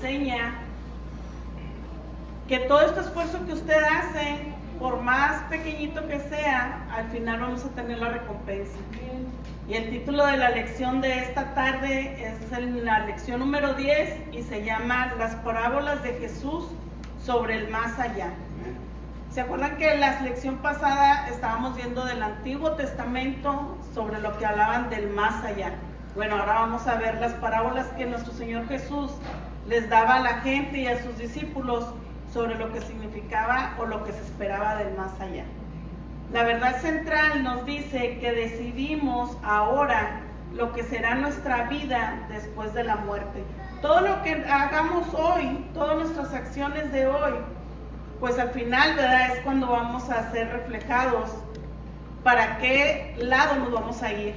enseña que todo este esfuerzo que usted hace, por más pequeñito que sea, al final vamos a tener la recompensa. Y el título de la lección de esta tarde es la lección número 10 y se llama Las parábolas de Jesús sobre el más allá. ¿Se acuerdan que en la lección pasada estábamos viendo del Antiguo Testamento sobre lo que hablaban del más allá? Bueno, ahora vamos a ver las parábolas que nuestro Señor Jesús les daba a la gente y a sus discípulos sobre lo que significaba o lo que se esperaba del más allá. La verdad central nos dice que decidimos ahora lo que será nuestra vida después de la muerte. Todo lo que hagamos hoy, todas nuestras acciones de hoy, pues al final, ¿verdad?, es cuando vamos a ser reflejados para qué lado nos vamos a ir.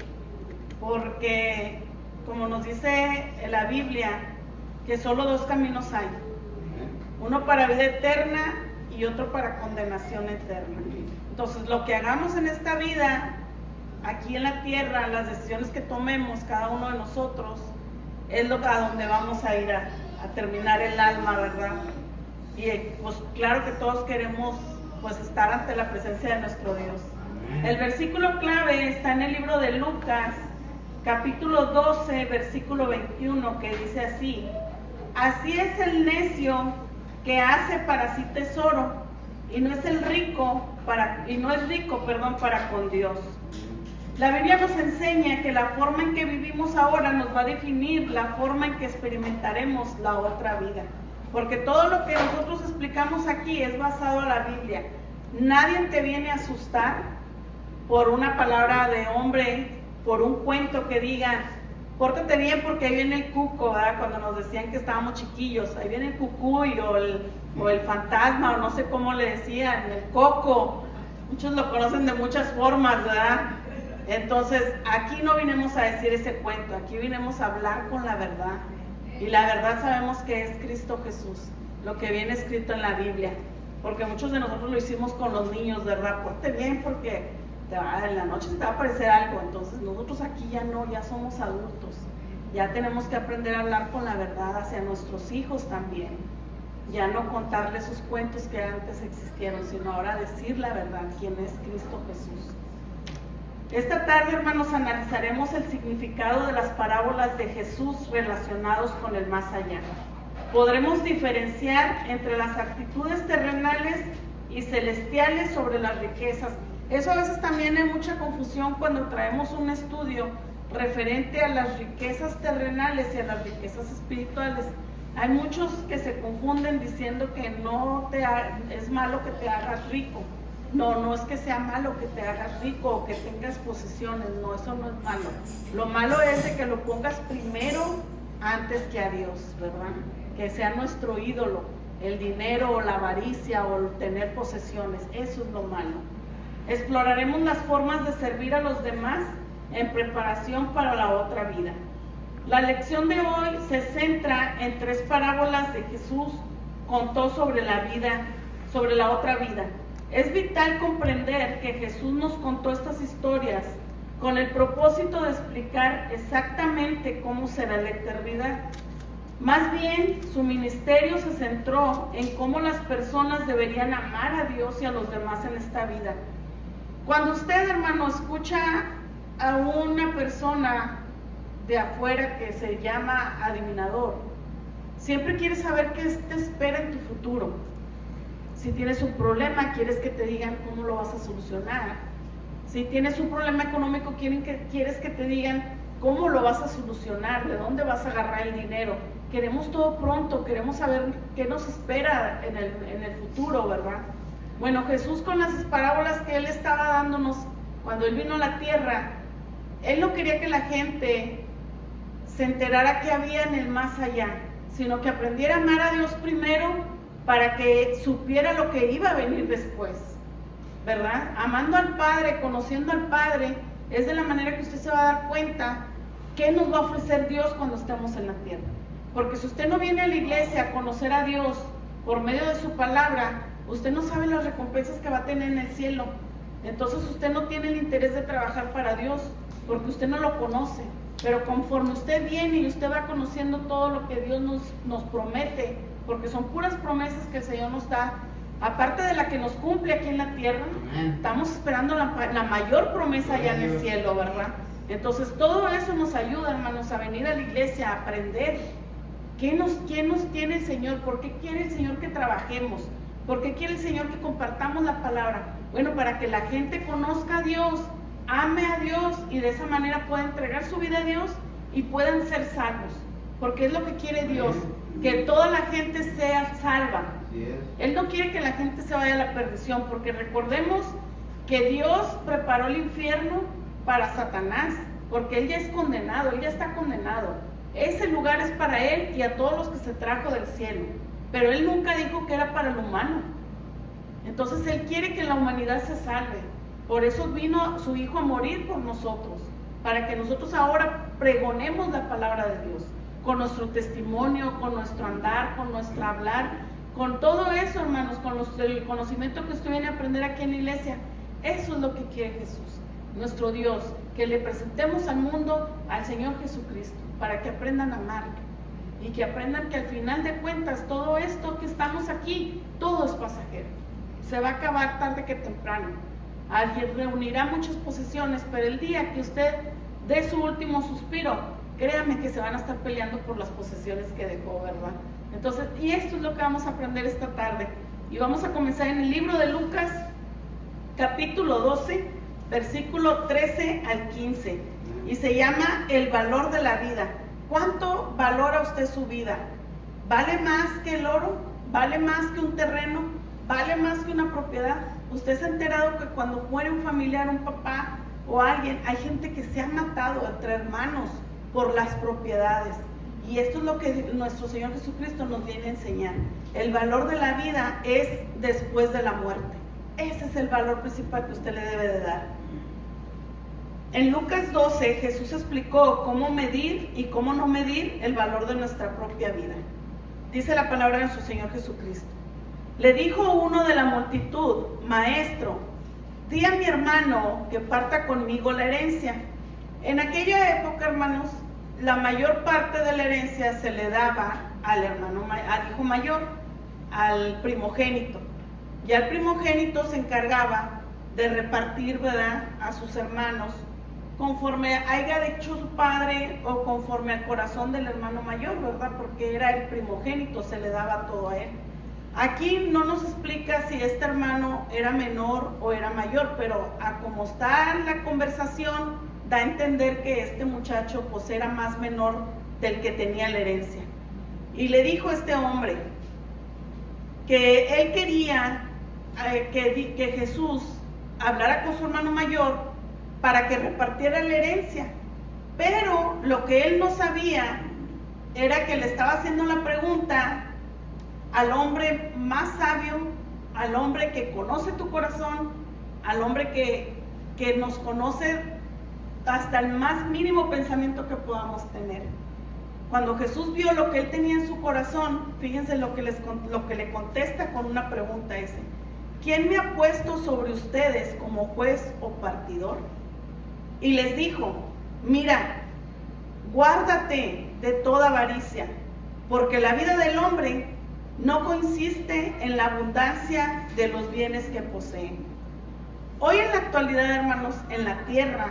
Porque, como nos dice en la Biblia, que solo dos caminos hay. Uno para vida eterna y otro para condenación eterna. Entonces, lo que hagamos en esta vida, aquí en la tierra, las decisiones que tomemos cada uno de nosotros, es a donde vamos a ir a terminar el alma, ¿verdad? Y pues claro que todos queremos pues estar ante la presencia de nuestro Dios. El versículo clave está en el libro de Lucas, capítulo 12, versículo 21, que dice así: así es el necio que hace para sí tesoro y no es rico para con Dios. La Biblia nos enseña que la forma en que vivimos ahora nos va a definir la forma en que experimentaremos la otra vida. Porque todo lo que nosotros explicamos aquí es basado en la Biblia. Nadie te viene a asustar por una palabra de hombre, por un cuento que diga, pórtate bien porque ahí viene el cuco, ¿verdad? Cuando nos decían que estábamos chiquillos, ahí viene el cucuy o el fantasma, o no sé cómo le decían, el coco. Muchos lo conocen de muchas formas, ¿verdad? Entonces, aquí no vinimos a decir ese cuento, aquí vinimos a hablar con la verdad. Y la verdad sabemos que es Cristo Jesús, lo que viene escrito en la Biblia. Porque muchos de nosotros lo hicimos con los niños, ¿verdad? Porte bien porque en la noche te va a aparecer algo. Entonces nosotros aquí ya no, ya somos adultos. Ya tenemos que aprender a hablar con la verdad hacia nuestros hijos también. Ya no contarles esos cuentos que antes existieron, sino ahora decir la verdad, quién es Cristo Jesús. Esta tarde, hermanos, analizaremos el significado de las parábolas de Jesús relacionados con el más allá. Podremos diferenciar entre las actitudes terrenales y celestiales sobre las riquezas. Eso a veces también hay mucha confusión cuando traemos un estudio referente a las riquezas terrenales y a las riquezas espirituales. Hay muchos que se confunden diciendo que es malo que te hagas rico. No es que sea malo que te hagas rico o que tengas posesiones, no, eso no es malo. Lo malo es de que lo pongas primero antes que a Dios, ¿verdad? Que sea nuestro ídolo, el dinero o la avaricia o el tener posesiones, eso es lo malo. Exploraremos las formas de servir a los demás en preparación para la otra vida. La lección de hoy se centra en 3 parábolas de Jesús contó sobre la vida, sobre la otra vida. Es vital comprender que Jesús nos contó estas historias con el propósito de explicar exactamente cómo será la eternidad. Más bien, su ministerio se centró en cómo las personas deberían amar a Dios y a los demás en esta vida. Cuando usted, hermano, escucha a una persona de afuera que se llama adivinador, siempre quiere saber qué te espera en tu futuro. Si tienes un problema, quieres que te digan cómo lo vas a solucionar. Si tienes un problema económico, quieres que te digan cómo lo vas a solucionar, de dónde vas a agarrar el dinero. Queremos todo pronto, queremos saber qué nos espera en el futuro, ¿verdad? Bueno, Jesús, con las parábolas que Él estaba dándonos cuando Él vino a la tierra, Él no quería que la gente se enterara qué había en el más allá, sino que aprendiera a amar a Dios primero, para que supiera lo que iba a venir después, ¿verdad? Amando al Padre, conociendo al Padre, es de la manera que usted se va a dar cuenta qué nos va a ofrecer Dios cuando estemos en la tierra. Porque si usted no viene a la iglesia a conocer a Dios por medio de su palabra, usted no sabe las recompensas que va a tener en el cielo. Entonces usted no tiene el interés de trabajar para Dios, porque usted no lo conoce. Pero conforme usted viene y usted va conociendo todo lo que Dios nos promete, porque son puras promesas que el Señor nos da, aparte de la que nos cumple aquí en la tierra, estamos esperando la mayor promesa allá en el cielo, ¿verdad? Entonces todo eso nos ayuda, hermanos, a venir a la iglesia, a aprender quién nos tiene el Señor, por qué quiere el Señor que trabajemos, por qué quiere el Señor que compartamos la palabra. Bueno, para que la gente conozca a Dios, ame a Dios y de esa manera pueda entregar su vida a Dios y puedan ser salvos, porque es lo que quiere Dios, que toda la gente sea salva. Él no quiere que la gente se vaya a la perdición, porque recordemos que Dios preparó el infierno para Satanás, porque él ya es condenado, él ya está condenado. Ese lugar es para él y a todos los que se trajo del cielo, pero él nunca dijo que era para el humano. Entonces él quiere que la humanidad se salve. Por eso vino su Hijo a morir por nosotros, para que nosotros ahora pregonemos la palabra de Dios, con nuestro testimonio, con nuestro andar, con nuestro hablar, con todo eso, hermanos, con el conocimiento que usted viene a aprender aquí en la iglesia. Eso es lo que quiere Jesús, nuestro Dios, que le presentemos al mundo al Señor Jesucristo, para que aprendan a amar y que aprendan que al final de cuentas todo esto que estamos aquí, todo es pasajero, se va a acabar tarde que temprano. Alguien reunirá muchas posesiones, pero el día que usted dé su último suspiro, créame que se van a estar peleando por las posesiones que dejó, ¿verdad? Entonces, y esto es lo que vamos a aprender esta tarde. Y vamos a comenzar en el libro de Lucas, capítulo 12, versículo 13 al 15. Y se llama el valor de la vida. ¿Cuánto valora usted su vida? ¿Vale más que el oro? ¿Vale más que un terreno? ¿Vale más que una propiedad? Usted se ha enterado que cuando muere un familiar, un papá o alguien, hay gente que se ha matado entre hermanos por las propiedades. Y esto es lo que nuestro Señor Jesucristo nos viene a enseñar. El valor de la vida es después de la muerte. Ese es el valor principal que usted le debe de dar. En Lucas 12, Jesús explicó cómo medir y cómo no medir el valor de nuestra propia vida. Dice la palabra de nuestro Señor Jesucristo. Le dijo uno de la multitud: Maestro, di a mi hermano que parta conmigo la herencia. En aquella época, hermanos, la mayor parte de la herencia se le daba al hijo mayor, al primogénito. Y al primogénito se encargaba de repartir, ¿verdad?, a sus hermanos, conforme haya dicho su padre o conforme al corazón del hermano mayor, ¿verdad? Porque era el primogénito, se le daba todo a él. Aquí no nos explica si este hermano era menor o era mayor, pero a como está la conversación, da a entender que este muchacho pues era más menor del que tenía la herencia. Y le dijo a este hombre que él quería que Jesús hablara con su hermano mayor para que repartiera la herencia, pero lo que él no sabía era que le estaba haciendo la pregunta al hombre más sabio, al hombre que conoce tu corazón, al hombre que nos conoce hasta el más mínimo pensamiento que podamos tener. Cuando Jesús vio lo que él tenía en su corazón, fíjense lo que le contesta con una pregunta ese: ¿quién me ha puesto sobre ustedes como juez o partidor? Y les dijo: mira, guárdate de toda avaricia, porque la vida del hombre no consiste en la abundancia de los bienes que poseen. Hoy en la actualidad, hermanos, en la tierra,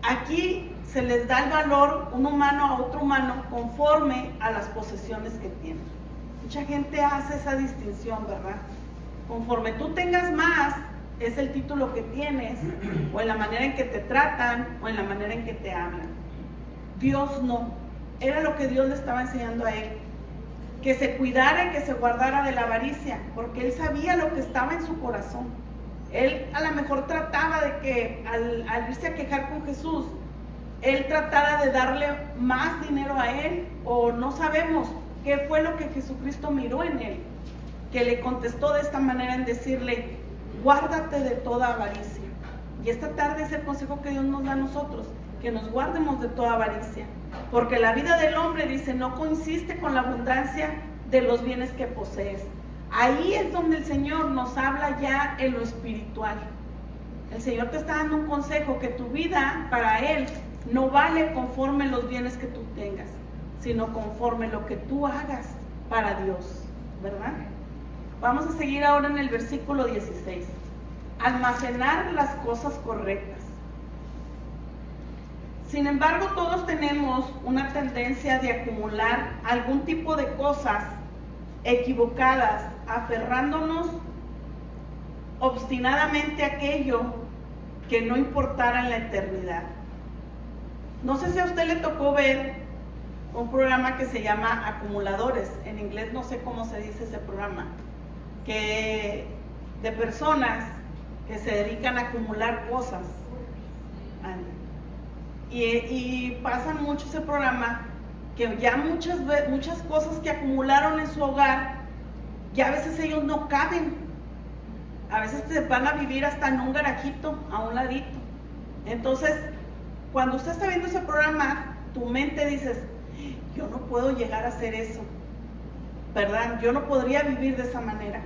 aquí se les da el valor un humano a otro humano conforme a las posesiones que tienen. Mucha gente hace esa distinción, ¿verdad? Conforme tú tengas más, es el título que tienes, o en la manera en que te tratan, o en la manera en que te hablan. Dios no. Era lo que Dios le estaba enseñando a él: que se cuidara y que se guardara de la avaricia, porque él sabía lo que estaba en su corazón. Él a lo mejor trataba de que al irse a quejar con Jesús, él tratara de darle más dinero a él, o no sabemos qué fue lo que Jesucristo miró en él, que le contestó de esta manera en decirle: guárdate de toda avaricia. Y esta tarde es el consejo que Dios nos da a nosotros, que nos guardemos de toda avaricia, porque la vida del hombre, dice, no consiste con la abundancia de los bienes que posees. Ahí es donde el Señor nos habla ya en lo espiritual. El Señor te está dando un consejo, que tu vida para Él no vale conforme los bienes que tú tengas, sino conforme lo que tú hagas para Dios, ¿verdad? Vamos a seguir ahora en el versículo 16. Almacenar las cosas correctas. Sin embargo, todos tenemos una tendencia de acumular algún tipo de cosas equivocadas, aferrándonos obstinadamente a aquello que no importara en la eternidad. No sé si a usted le tocó ver un programa que se llama Acumuladores. En inglés no sé cómo se dice ese programa, que de personas que se dedican a acumular cosas. Y pasan mucho ese programa, que ya muchas cosas que acumularon en su hogar, ya a veces ellos no caben. A veces te van a vivir hasta en un garajito, a un ladito. Entonces, cuando usted está viendo ese programa, tu mente dices, yo no puedo llegar a hacer eso, ¿verdad? Yo no podría vivir de esa manera.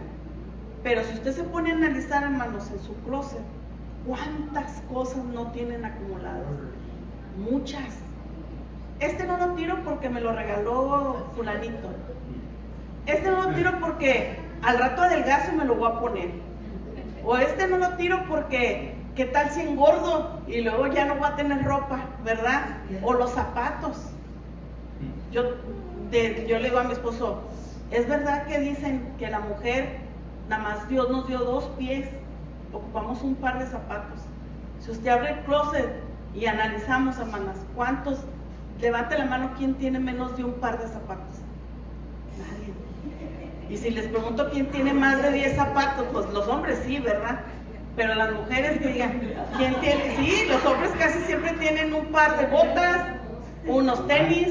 Pero si usted se pone a analizar, hermanos, en su closet, ¿cuántas cosas no tienen acumuladas? Muchas. Este no lo tiro porque me lo regaló fulanito. Este no lo tiro porque al rato adelgazo y me lo voy a poner. O este no lo tiro porque ¿qué tal si engordo y luego ya no voy a tener ropa, ¿verdad? O los zapatos. Yo le digo a mi esposo, ¿es verdad que dicen que la mujer, nada más Dios nos dio 2 pies, ocupamos un par de zapatos? Si usted abre el closet y analizamos, hermanas, ¿cuántos? Levante la mano, ¿quién tiene menos de un par de zapatos? Nadie. Y si les pregunto quién tiene más de 10 zapatos, pues los hombres sí, ¿verdad? Pero las mujeres que digan, ¿quién tiene? Sí, los hombres casi siempre tienen un par de botas, unos tenis,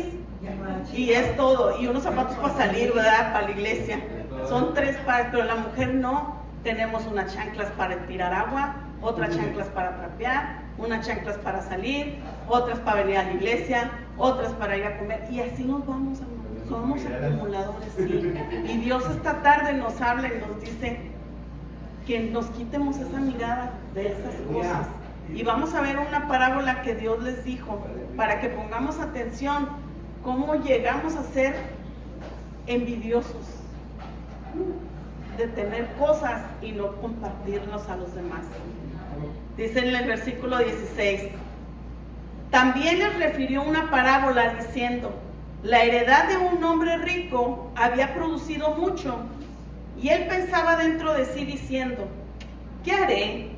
y es todo, y unos zapatos para salir, ¿verdad? Para la iglesia. Son 3 pares, pero la mujer no. Tenemos unas chanclas para tirar agua, otras chanclas para trapear, unas chanclas para salir, otras para venir a la iglesia, otras para ir a comer, y así nos vamos, hermanos. Somos acumuladores, sí. Y Dios esta tarde nos habla y nos dice que nos quitemos esa mirada de esas cosas. Y vamos a ver una parábola que Dios les dijo, para que pongamos atención cómo llegamos a ser envidiosos de tener cosas y no compartirnos a los demás. Dice en el versículo 16, también les refirió una parábola diciendo, la heredad de un hombre rico había producido mucho, y él pensaba dentro de sí diciendo, ¿qué haré?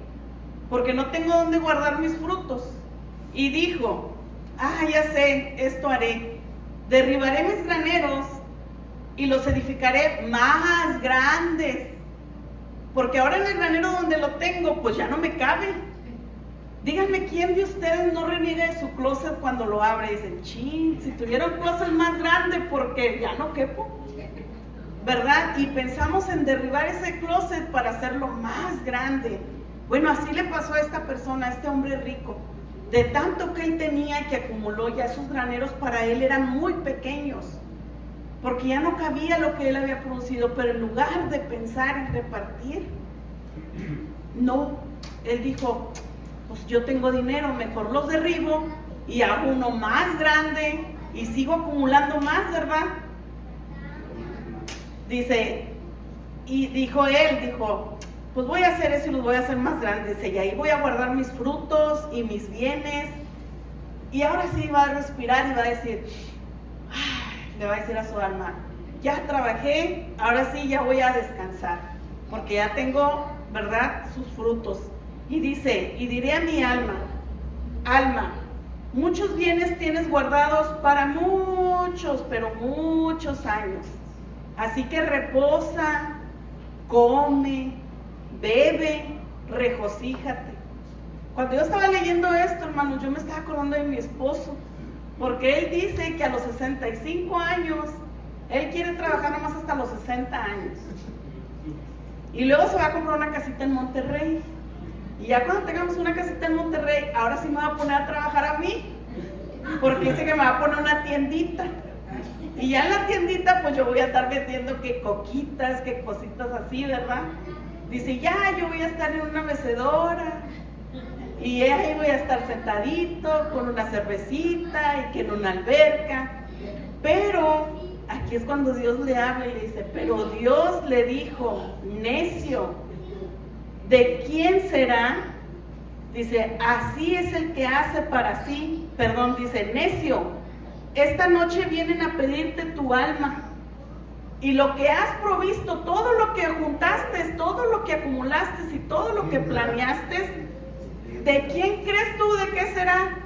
Porque no tengo dónde guardar mis frutos. Y dijo, ya sé, esto haré, derribaré mis graneros y los edificaré más grandes, porque ahora en el granero donde lo tengo, pues ya no me cabe. Díganme, ¿quién de ustedes no reniega de su closet cuando lo abre? Y dicen, chin, si tuviera un closet más grande, porque ya no quepo, ¿verdad? Y pensamos en derribar ese closet para hacerlo más grande. Bueno, así le pasó a esta persona, a este hombre rico. De tanto que él tenía y que acumuló, ya sus graneros para él eran muy pequeños, porque ya no cabía lo que él había producido. Pero en lugar de pensar y repartir, no, él dijo, pues yo tengo dinero, mejor los derribo y hago uno más grande y sigo acumulando más, ¿verdad? Dice, y dijo, pues voy a hacer eso y los voy a hacer más grandes, y ahí voy a guardar mis frutos y mis bienes. Y ahora sí va a respirar y va a decir, le va a decir a su alma, ya trabajé, ahora sí ya voy a descansar, porque ya tengo, ¿verdad?, sus frutos. Y dice, y diré a mi alma, muchos bienes tienes guardados para muchos, pero muchos años. Así que reposa, come, bebe, regocíjate. Cuando yo estaba leyendo esto, hermanos, yo me estaba acordando de mi esposo, porque él dice que a los 65 años, él quiere trabajar nomás hasta los 60 años. Y luego se va a comprar una casita en Monterrey. Y ya cuando tengamos una casita en Monterrey, ahora sí me va a poner a trabajar a mí, porque dice que me va a poner una tiendita. Y ya en la tiendita, pues yo voy a estar vendiendo que coquitas, que cositas así, ¿verdad? Dice, ya, yo voy a estar en una mecedora. Y ahí voy a estar sentadito con una cervecita y que en una alberca. Pero aquí es cuando Dios le habla y le dice, pero Dios le dijo, necio, ¿de quién será? Dice, así es el que hace para sí. Perdón, dice, necio, esta noche vienen a pedirte tu alma. Y lo que has provisto, todo lo que juntaste, todo lo que acumulaste y todo lo que planeaste, ¿de quién crees tú? ¿De qué será?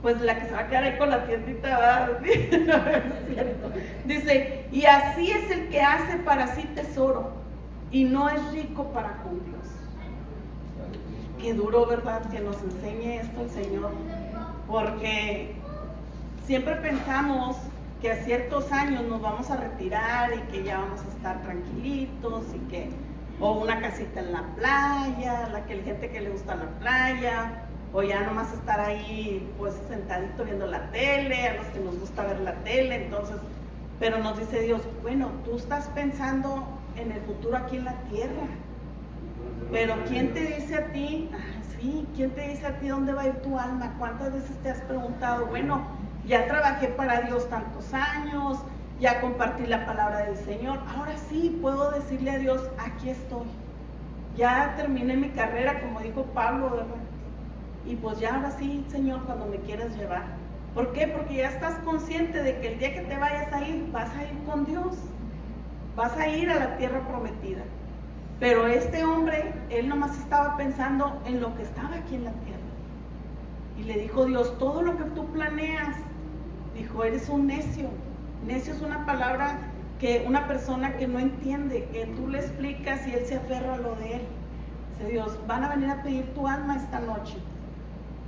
Pues la que se va a quedar ahí con la tiendita, ¿verdad? Dice, y así es el que hace para sí tesoro y no es rico para con Dios. Qué duro, ¿verdad? Que nos enseñe esto el Señor, porque siempre pensamos que a ciertos años nos vamos a retirar y que ya vamos a estar tranquilitos y que, o una casita en la playa, la gente que le gusta la playa, o ya nomás estar ahí pues sentadito viendo la tele, a los que nos gusta ver la tele. Entonces, pero nos dice Dios, bueno, tú estás pensando en el futuro aquí en la tierra, pero ¿quién te dice a ti? Sí, ¿quién te dice a ti dónde va a ir tu alma? ¿Cuántas veces te has preguntado, bueno, ya trabajé para Dios tantos años, ya compartí la palabra del Señor, ahora sí puedo decirle a Dios, aquí estoy, ya terminé mi carrera, como dijo Pablo, ¿verdad? Y pues ya ahora sí, Señor, cuando me quieras llevar. ¿Por qué? Porque ya estás consciente de que el día que te vayas a ir, vas a ir con Dios, vas a ir a la tierra prometida. Pero este hombre, él nomás estaba pensando en lo que estaba aquí en la tierra. Y le dijo Dios, todo lo que tú planeas, dijo, eres un necio. Necio es una palabra que una persona que no entiende, que tú le explicas y él se aferra a lo de él. Dice Dios, van a venir a pedir tu alma esta noche.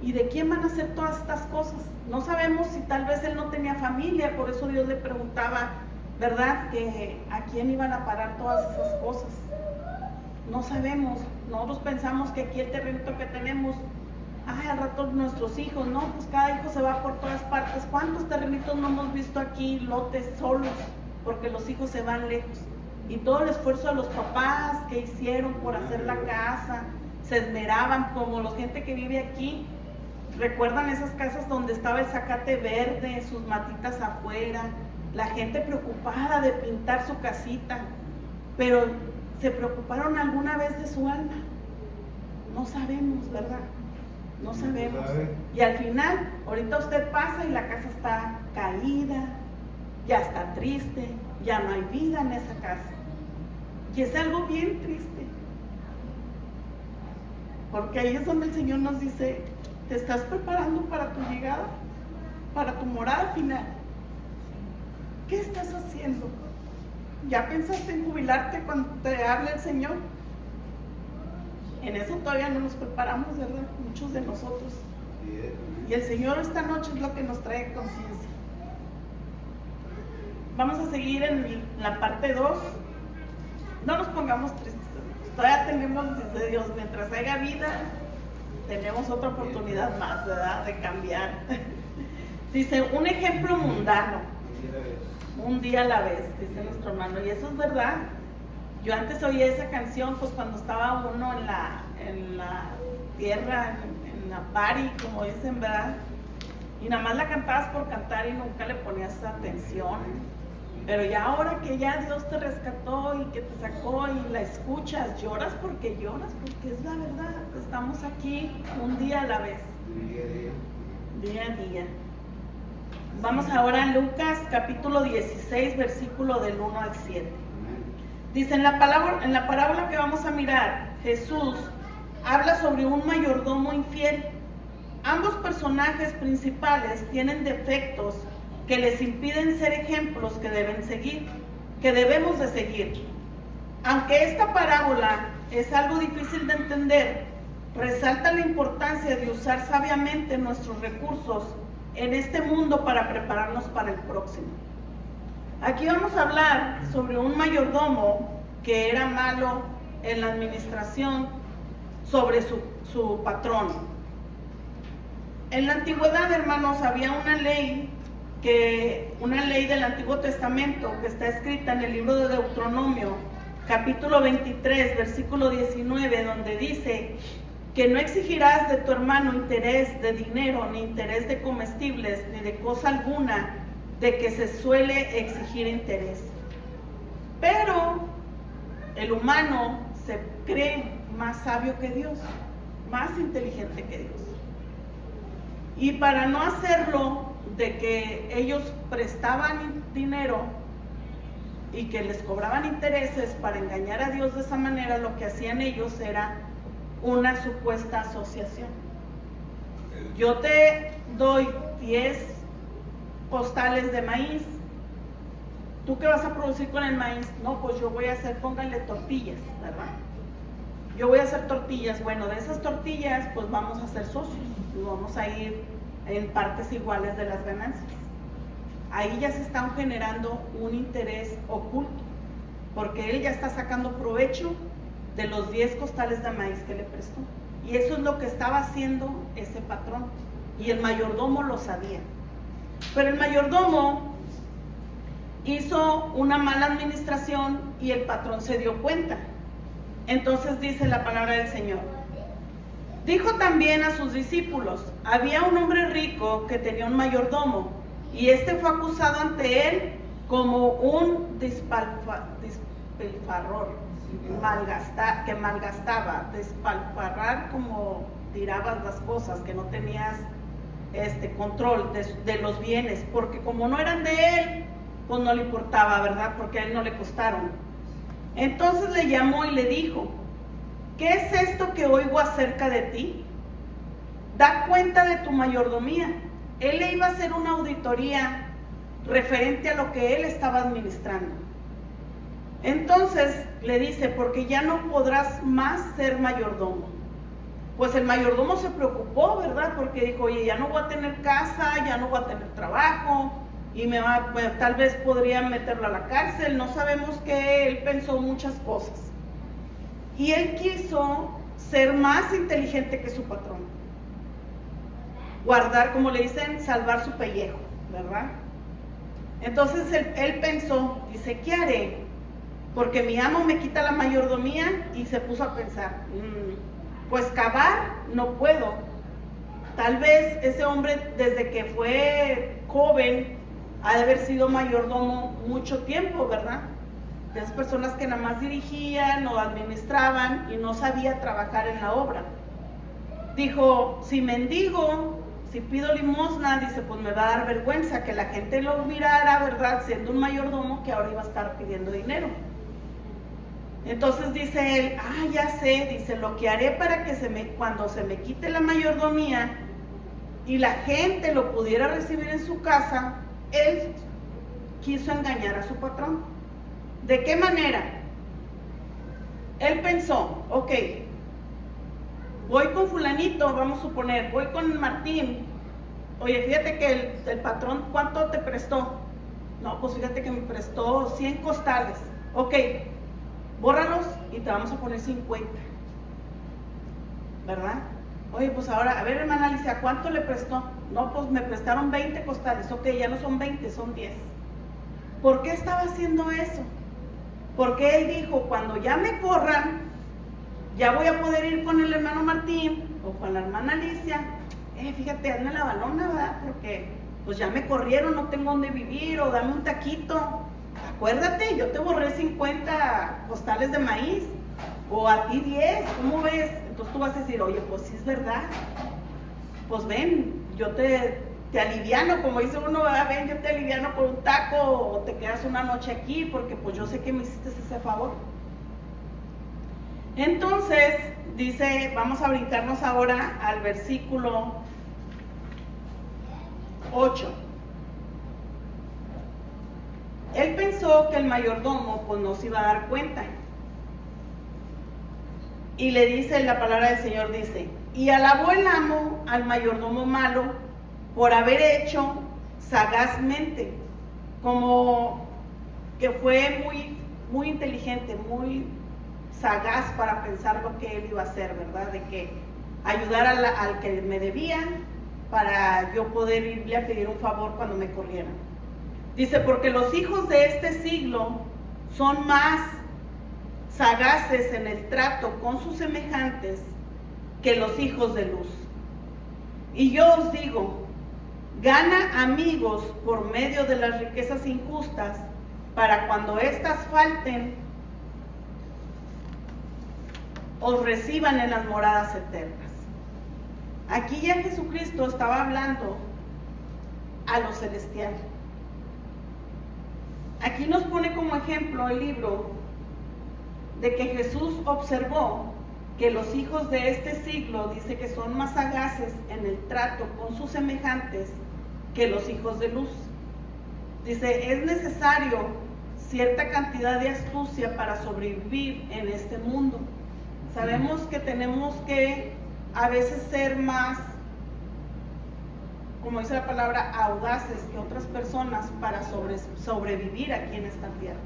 ¿Y de quién van a hacer todas estas cosas? No sabemos si tal vez él no tenía familia, por eso Dios le preguntaba, ¿verdad? Que a quién iban a parar todas esas cosas. No sabemos, nosotros pensamos que aquí el terrenito que tenemos, al rato nuestros hijos, no, pues cada hijo se va por todas partes. ¿Cuántos terrenitos no hemos visto aquí, lotes solos? Porque los hijos se van lejos. Y todo el esfuerzo de los papás que hicieron por hacer la casa, se esmeraban, como la gente que vive aquí. ¿Recuerdan esas casas donde estaba el zacate verde, sus matitas afuera? La gente preocupada de pintar su casita. Pero, ¿se preocuparon alguna vez de su alma? No sabemos, ¿verdad? No sabemos. Y al final, ahorita usted pasa y la casa está caída, ya está triste, ya no hay vida en esa casa. Y es algo bien triste. Porque ahí es donde el Señor nos dice, ¿te estás preparando para tu llegada? Para tu morada final. ¿Qué estás haciendo? ¿Ya pensaste en jubilarte cuando te hable el Señor? En eso todavía no nos preparamos, ¿verdad? Muchos de nosotros. Y el Señor esta noche es lo que nos trae conciencia. Vamos a seguir en la parte 2. No nos pongamos tristes. Todavía tenemos, dice Dios, mientras haya vida, tenemos otra oportunidad más, ¿verdad? De cambiar. Dice, un ejemplo mundano. Un día a la vez, dice nuestro hermano. Y eso es verdad. Yo antes oía esa canción, pues cuando estaba uno en la tierra, en la party, como dicen, ¿verdad? Y nada más la cantabas por cantar y nunca le ponías atención. Pero ya ahora que ya Dios te rescató y que te sacó y la escuchas, lloras porque es la verdad. Estamos aquí un día a la vez. Día a día. Vamos ahora a Lucas capítulo 16, versículo del 1 al 7. Dice, en la parábola que vamos a mirar, Jesús habla sobre un mayordomo infiel. Ambos personajes principales tienen defectos que les impiden ser ejemplos que debemos de seguir. Aunque esta parábola es algo difícil de entender, resalta la importancia de usar sabiamente nuestros recursos en este mundo para prepararnos para el próximo. Aquí vamos a hablar sobre un mayordomo que era malo en la administración sobre su patrón. En la antigüedad, hermanos, había una ley del Antiguo Testamento que está escrita en el libro de Deuteronomio, capítulo 23, versículo 19, donde dice que no exigirás de tu hermano interés de dinero, ni interés de comestibles, ni de cosa alguna de que se suele exigir interés. Pero el humano se cree más sabio que Dios, más inteligente que Dios. Y para no hacerlo de que ellos prestaban dinero y que les cobraban intereses para engañar a Dios de esa manera, lo que hacían ellos era una supuesta asociación. Yo te doy 10 costales de maíz. ¿Tú qué vas a producir con el maíz? No, pues yo voy a hacer, pónganle tortillas, ¿verdad? Yo voy a hacer tortillas. Bueno, de esas tortillas, pues vamos a ser socios. Y vamos a ir en partes iguales de las ganancias. Ahí ya se está generando un interés oculto, porque él ya está sacando provecho de los 10 costales de maíz que le prestó. Y eso es lo que estaba haciendo ese patrón. Y el mayordomo lo sabía. Pero el mayordomo hizo una mala administración y el patrón se dio cuenta. Entonces dice la palabra del Señor: dijo también a sus discípulos: había un hombre rico que tenía un mayordomo, y este fue acusado ante él como un despilfarrador, que malgastaba. Despilfarrar, como tirabas las cosas, que no tenías control de los bienes, porque como no eran de él, pues no le importaba, ¿verdad? Porque a él no le costaron. Entonces le llamó y le dijo: ¿qué es esto que oigo acerca de ti? Da cuenta de tu mayordomía. Él le iba a hacer una auditoría referente a lo que él estaba administrando. Entonces le dice: porque ya no podrás más ser mayordomo. Pues el mayordomo se preocupó, ¿verdad? Porque dijo: oye, ya no voy a tener casa, ya no voy a tener trabajo, y pues, tal vez podrían meterlo a la cárcel, no sabemos qué. Él pensó muchas cosas. Y él quiso ser más inteligente que su patrón. Guardar, como le dicen, salvar su pellejo, ¿verdad? Entonces él pensó, dice: ¿qué haré? Porque mi amo me quita la mayordomía. Y se puso a pensar, pues cavar no puedo. Tal vez ese hombre, desde que fue joven, ha de haber sido mayordomo mucho tiempo, ¿verdad? De esas personas que nada más dirigían o administraban y no sabía trabajar en la obra. Dijo: si mendigo, si pido limosna, dice, pues me va a dar vergüenza que la gente lo mirara, ¿verdad? Siendo un mayordomo, que ahora iba a estar pidiendo dinero. Entonces dice él: ya sé, dice, lo que haré para que cuando se me quite la mayordomía y la gente lo pudiera recibir en su casa, él quiso engañar a su patrón. ¿De qué manera? Él pensó: ok, voy con fulanito, vamos a suponer, voy con Martín. Oye, fíjate que el patrón, ¿cuánto te prestó? No, pues fíjate que me prestó 100 costales. Ok, bórralos y te vamos a poner 50, ¿verdad? Oye, pues ahora, a ver, hermana Alicia, ¿cuánto le prestó? No, pues me prestaron 20 costales. Ok, ya no son 20, son 10. ¿Por qué estaba haciendo eso? Porque él dijo: cuando ya me corran, ya voy a poder ir con el hermano Martín o con la hermana Alicia. Fíjate, hazme la balona, ¿verdad? Porque pues ya me corrieron, no tengo dónde vivir, o dame un taquito. Acuérdate, yo te borré 50 costales de maíz, o a ti 10, ¿cómo ves? Entonces tú vas a decir: oye, pues sí es verdad, pues ven, yo te aliviano, como dice uno, ¿verdad? Ven, yo te aliviano por un taco, o te quedas una noche aquí, porque pues yo sé que me hiciste ese favor. Entonces dice, vamos a brincarnos ahora al versículo 8. Él pensó que el mayordomo pues no se iba a dar cuenta. Y le dice, la palabra del Señor dice: y alabó el amo al mayordomo malo por haber hecho sagazmente, como que fue muy inteligente, muy sagaz para pensar lo que él iba a hacer, ¿verdad? De que ayudar al que me debía, para yo poder irle a pedir un favor cuando me corrieran. Dice: porque los hijos de este siglo son más sagaces en el trato con sus semejantes que los hijos de luz. Y yo os digo, gana amigos por medio de las riquezas injustas, para cuando éstas falten, os reciban en las moradas eternas. Aquí ya Jesucristo estaba hablando a lo celestial. Aquí nos pone como ejemplo el libro de que Jesús observó que los hijos de este siglo, dice que son más sagaces en el trato con sus semejantes que los hijos de luz. Dice, es necesario cierta cantidad de astucia para sobrevivir en este mundo. Sabemos que tenemos que a veces ser más, como dice la palabra, audaces que otras personas para sobrevivir aquí en esta tierra.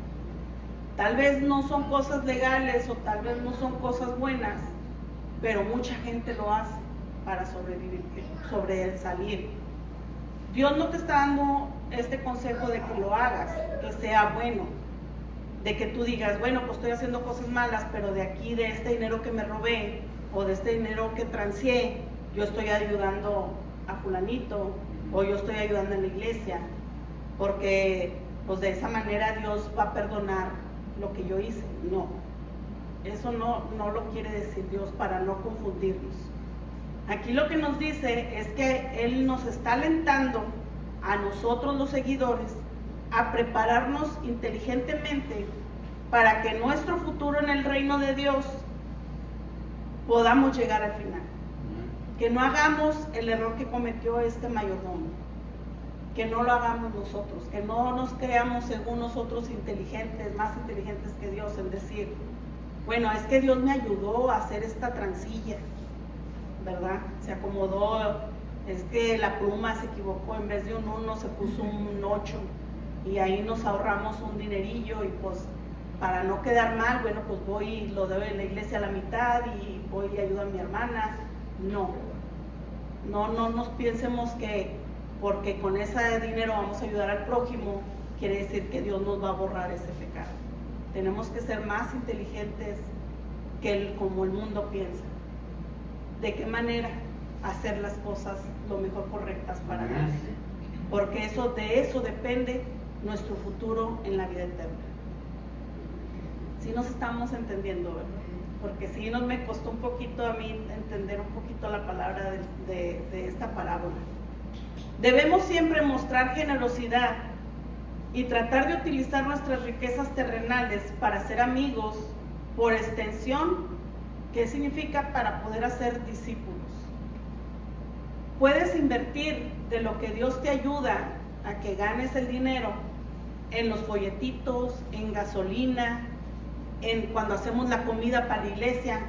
Tal vez no son cosas legales o tal vez no son cosas buenas, pero mucha gente lo hace para sobrevivir, sobresalir. Dios no te está dando este consejo de que lo hagas, que sea bueno, de que tú digas, bueno, pues estoy haciendo cosas malas, pero de aquí, de este dinero que me robé o de este dinero que transeé, yo estoy ayudando a fulanito o yo estoy ayudando en la iglesia, porque pues de esa manera Dios va a perdonar lo que yo hice. No, eso no lo quiere decir Dios, para no confundirnos. Aquí lo que nos dice es que Él nos está alentando a nosotros los seguidores a prepararnos inteligentemente para que nuestro futuro en el reino de Dios podamos llegar al final. Que no hagamos el error que cometió este mayordomo, que no lo hagamos nosotros, que no nos creamos según nosotros inteligentes, más inteligentes que Dios, en decir, bueno, es que Dios me ayudó a hacer esta transilla, ¿verdad? Se acomodó, es que la pluma se equivocó, en vez de un 1 se puso un 8 y ahí nos ahorramos un dinerillo y pues para no quedar mal, bueno, pues voy y lo doy en la iglesia a la mitad y voy y ayudo a mi hermana. No nos pensemos que porque con ese dinero vamos a ayudar al prójimo, quiere decir que Dios nos va a borrar ese pecado. Tenemos que ser más inteligentes que como el mundo piensa. ¿De qué manera hacer las cosas lo mejor correctas para Dios? Porque de eso depende nuestro futuro en la vida eterna. Si nos estamos entendiendo, ¿verdad? Porque sí me costó un poquito a mí entender un poquito la palabra de esta parábola. Debemos siempre mostrar generosidad y tratar de utilizar nuestras riquezas terrenales para ser amigos, por extensión, ¿qué significa? Para poder hacer discípulos. Puedes invertir de lo que Dios te ayuda a que ganes el dinero en los folletitos, en gasolina, en cuando hacemos la comida para la iglesia.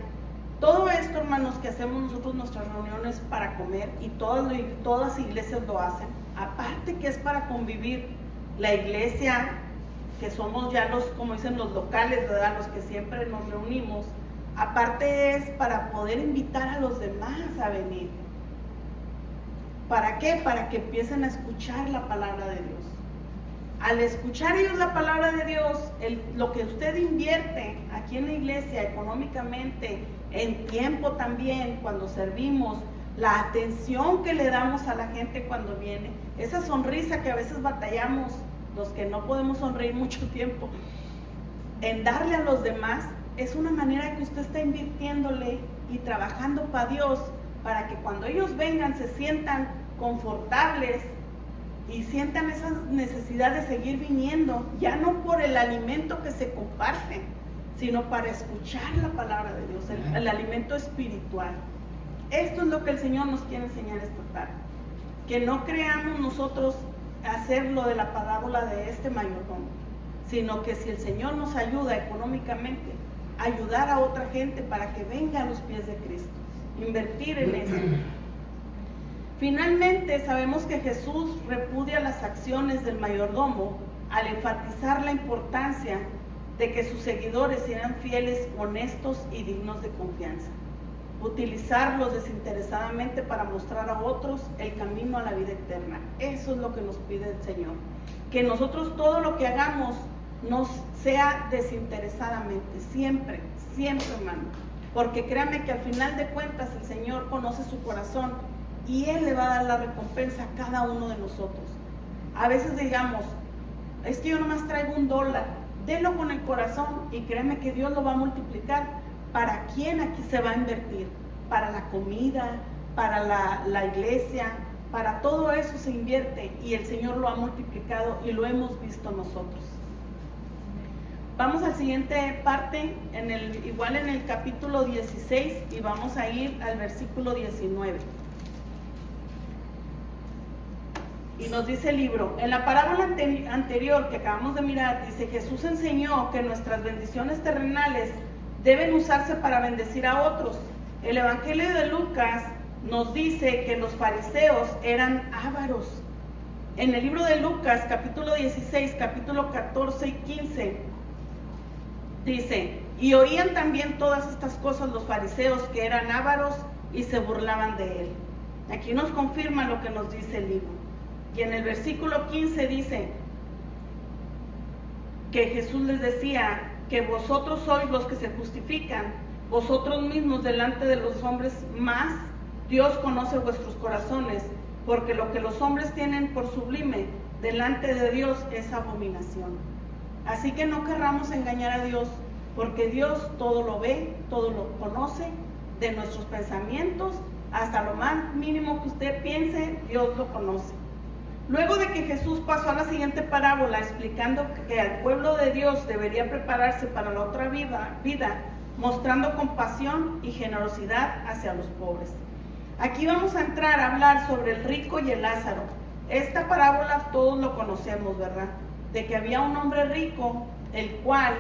Todo esto, hermanos, que hacemos nosotros nuestras reuniones para comer, y todas iglesias lo hacen, aparte que es para convivir. La iglesia, que somos ya los, como dicen, los locales, ¿verdad?, los que siempre nos reunimos, aparte es para poder invitar a los demás a venir. ¿Para qué? Para que empiecen a escuchar la palabra de Dios. Al escuchar ellos la palabra de Dios, lo que usted invierte aquí en la iglesia económicamente, en tiempo también, cuando servimos, la atención que le damos a la gente cuando viene, esa sonrisa que a veces batallamos, los que no podemos sonreír mucho tiempo, en darle a los demás, es una manera que usted está invirtiéndole y trabajando para Dios, para que cuando ellos vengan se sientan confortables y sientan esa necesidad de seguir viniendo, ya no por el alimento que se comparte, sino para escuchar la palabra de Dios, el alimento espiritual. Esto es lo que el Señor nos quiere enseñar esta tarde, que no creamos nosotros hacer lo de la parábola de este mayordomo, sino que si el Señor nos ayuda económicamente, ayudar a otra gente para que venga a los pies de Cristo, invertir en eso. Finalmente, sabemos que Jesús repudia las acciones del mayordomo al enfatizar la importancia de que sus seguidores sean fieles, honestos y dignos de confianza. Utilizarlos desinteresadamente para mostrar a otros el camino a la vida eterna. Eso es lo que nos pide el Señor. Que nosotros todo lo que hagamos nos sea desinteresadamente, siempre, siempre, hermano. porque créame que al final de cuentas el Señor conoce su corazón y Él le va a dar la recompensa a cada uno de nosotros. A veces digamos, es que yo nomás traigo $1, délo con el corazón y créeme que Dios lo va a multiplicar. ¿Para quién aquí se va a invertir? Para la comida, para la iglesia, para todo eso se invierte y el Señor lo ha multiplicado y lo hemos visto nosotros. Vamos a la siguiente parte, igual en el capítulo 16 y vamos a ir al versículo 19. Y nos dice el libro, en la parábola anterior que acabamos de mirar, dice, Jesús enseñó que nuestras bendiciones terrenales deben usarse para bendecir a otros. El Evangelio de Lucas nos dice que los fariseos eran ávaros. En el libro de Lucas, capítulo 16, capítulo 14 y 15, dice, y oían también todas estas cosas los fariseos que eran ávaros y se burlaban de él. Aquí nos confirma lo que nos dice el libro. Y en el versículo 15 dice que Jesús les decía que vosotros sois los que se justifican, vosotros mismos delante de los hombres, más Dios conoce vuestros corazones, porque lo que los hombres tienen por sublime delante de Dios es abominación. Así que no querramos engañar a Dios, porque Dios todo lo ve, todo lo conoce, de nuestros pensamientos hasta lo más mínimo que usted piense, Dios lo conoce. Luego de que Jesús pasó a la siguiente parábola explicando que el pueblo de Dios debería prepararse para la otra vida, mostrando compasión y generosidad hacia los pobres. Aquí vamos a entrar a hablar sobre el rico y el Lázaro. Esta parábola todos lo conocemos, ¿verdad? De que había un hombre rico, el cual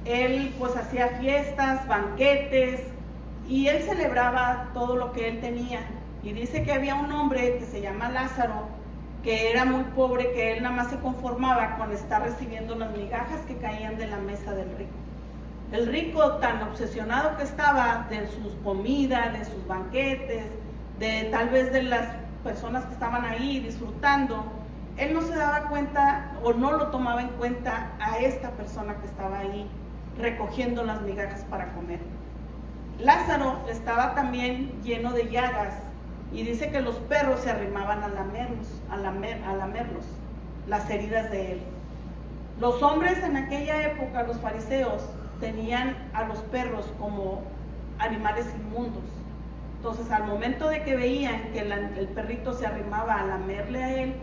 él pues hacía fiestas, banquetes, y él celebraba todo lo que él tenía. Y dice que había un hombre que se llama Lázaro, que era muy pobre, que él nada más se conformaba con estar recibiendo las migajas que caían de la mesa del rico. El rico, tan obsesionado que estaba de sus comidas, de sus banquetes, de tal vez de las personas que estaban ahí disfrutando, él no se daba cuenta o no lo tomaba en cuenta a esta persona que estaba ahí recogiendo las migajas para comer. Lázaro estaba también lleno de llagas, y dice que los perros se arrimaban a lamerlos, las heridas de él. Los hombres en aquella época, los fariseos, tenían a los perros como animales inmundos. Entonces, al momento de que veían que el perrito se arrimaba a lamerle a él,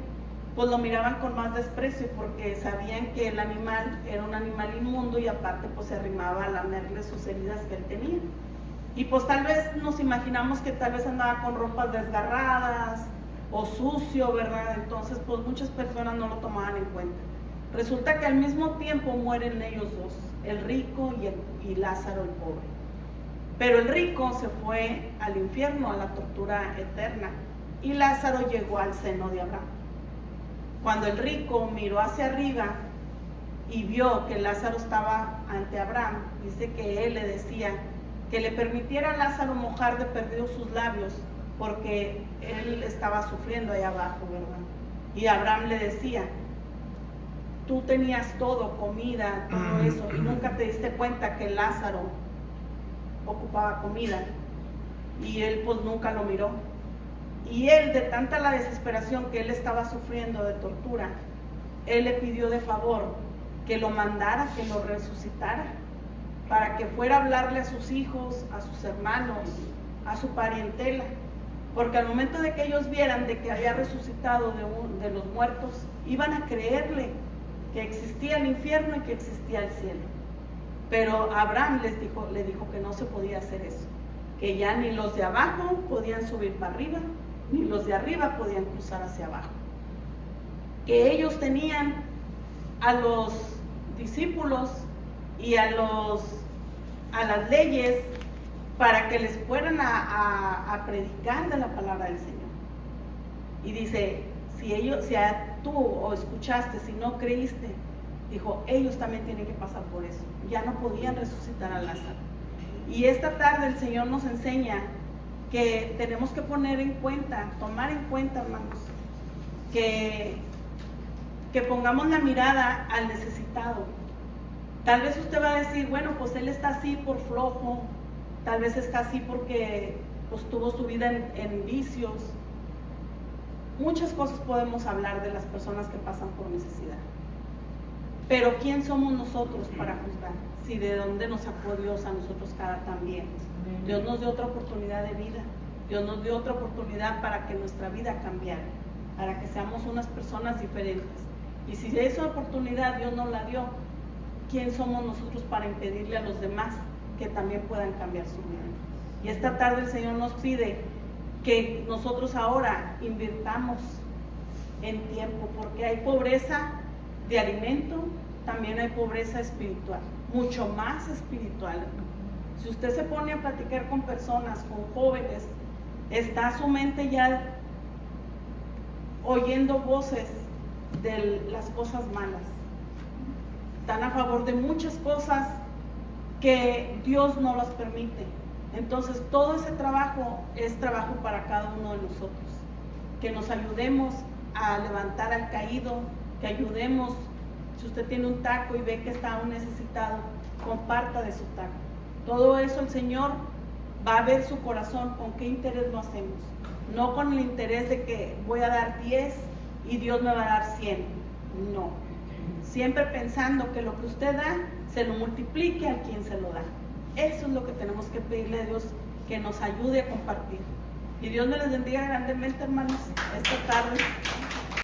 pues lo miraban con más desprecio, porque sabían que el animal era un animal inmundo y aparte pues se arrimaba a lamerle sus heridas que él tenía. Y pues tal vez nos imaginamos que tal vez andaba con ropas desgarradas o sucio, ¿verdad? Entonces pues muchas personas no lo tomaban en cuenta. Resulta que al mismo tiempo mueren ellos dos, el rico y Lázaro el pobre. Pero el rico se fue al infierno, a la tortura eterna, y Lázaro llegó al seno de Abraham. Cuando el rico miró hacia arriba y vio que Lázaro estaba ante Abraham, dice que él le decía que le permitiera a Lázaro mojar de perdido sus labios, porque él estaba sufriendo allá abajo, ¿verdad? Y Abraham le decía, tú tenías todo, comida, todo eso, y nunca te diste cuenta que Lázaro ocupaba comida, y él pues nunca lo miró. Y él, de tanta la desesperación que él estaba sufriendo de tortura, él le pidió de favor que lo mandara, que lo resucitara, para que fuera a hablarle a sus hijos, a sus hermanos, a su parentela, porque al momento de que ellos vieran de que había resucitado de los muertos, iban a creerle que existía el infierno y que existía el cielo. Pero Abraham le dijo que no se podía hacer eso, que ya ni los de abajo podían subir para arriba, ni los de arriba podían cruzar hacia abajo, que ellos tenían a los discípulos y a las leyes para que les fueran a predicar de la palabra del Señor. Y dice, si tú o escuchaste, si no creíste, dijo, ellos también tienen que pasar por eso. Ya no podían resucitar a Lázaro. Y esta tarde el Señor nos enseña que tenemos que poner en cuenta, tomar en cuenta, hermanos, que pongamos la mirada al necesitado. Tal vez usted va a decir, bueno, pues él está así por flojo, tal vez está así porque pues tuvo su vida en vicios. Muchas cosas podemos hablar de las personas que pasan por necesidad. Pero ¿quién somos nosotros para juzgar? Si de dónde nos sacó Dios a nosotros también. Dios nos dio otra oportunidad de vida. Dios nos dio otra oportunidad para que nuestra vida cambiara, para que seamos unas personas diferentes. Y si esa oportunidad Dios nos la dio, ¿quién somos nosotros para impedirle a los demás que también puedan cambiar su vida? Y esta tarde el Señor nos pide que nosotros ahora invirtamos en tiempo, porque hay pobreza de alimento, también hay pobreza espiritual, mucho más espiritual. Si usted se pone a platicar con personas, con jóvenes, está su mente ya oyendo voces de las cosas malas. Están a favor de muchas cosas que Dios no las permite. Entonces todo ese trabajo es trabajo para cada uno de nosotros. Que nos ayudemos a levantar al caído, que ayudemos, si usted tiene un taco y ve que está aún necesitado, comparta de su taco. Todo eso el Señor va a ver su corazón, con qué interés lo hacemos. No con el interés de que voy a dar 10 y Dios me va a dar 100. No. Siempre pensando que lo que usted da, se lo multiplique a quien se lo da. Eso es lo que tenemos que pedirle a Dios, que nos ayude a compartir. Y Dios me les bendiga grandemente, hermanos, esta tarde.